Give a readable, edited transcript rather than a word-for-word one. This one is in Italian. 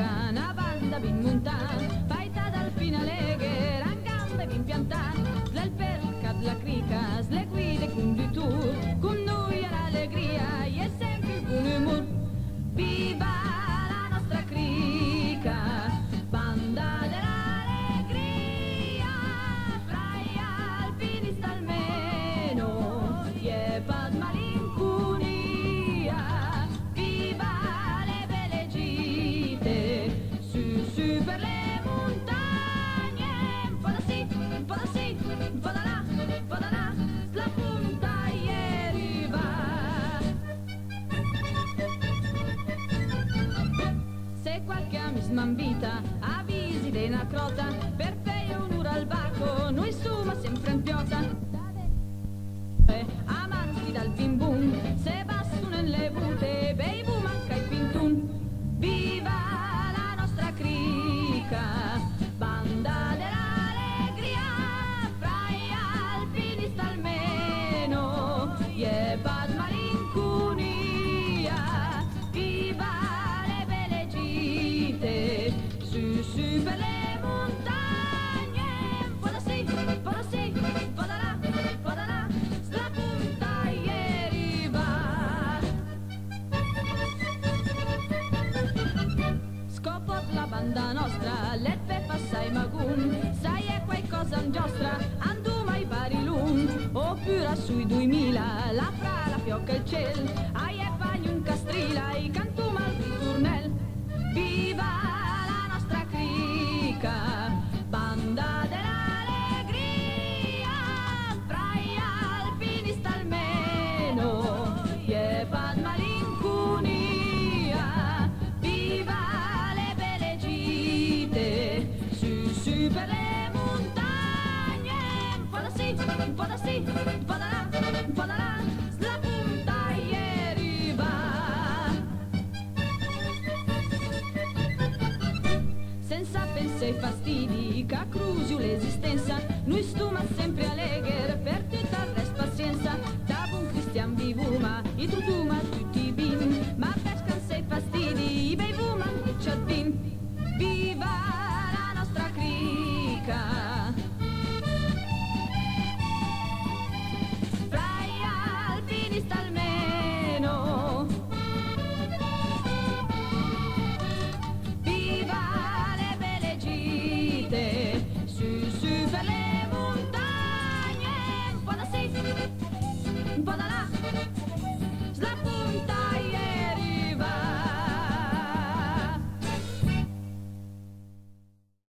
crica, una banda ben montan, faita dal finaleghe, rangambe ben piantan, del percat la crica, le guide condutur, con noi all'allegria, e sempre il buon umor. Viva la nostra crica, banda dell'allegria, fra gli alpinisti almeno, e pad malincunia. Viva le belle gite, su per le montagne, un po' da sì, un po' da sì, un po' da là, la punta ieri va. Se qualche amis m'invita a visite una crota, per fare un'ora al baco, noi suma sempre in piota. Amanti dal bim bum, se basso nelle bute, bevu manca il pintun. Viva la nostra crica, banda dell'allegria, fra gli alpinisti almeno, e pad malincunia. Viva le belle gite, su per le montagne, un po' da sì, un po' da sì, un po' da là, la punta ieri va. Scopot la banda nostra, le fe passai magum, sai è qualcosa in giostra, andu mai pari lun, oppure sui 2000, la fra la fiocca il ciel, ai e fagli un castrila, i cantu mal di turnel. Viva la nostra crica, banda dell'allegria, fra gli alpinisti almeno, e pad malincunia. Viva le belle gite, su per le montagne, un po' da sì, un po' da sì, un po' da là, la punta ieri va. Senza pensare ai fastidi, che cruciu l'esistenza, noi stuma sempre allegher, per tutta il rest pazienza, da buon cristian vivuma, i tutuma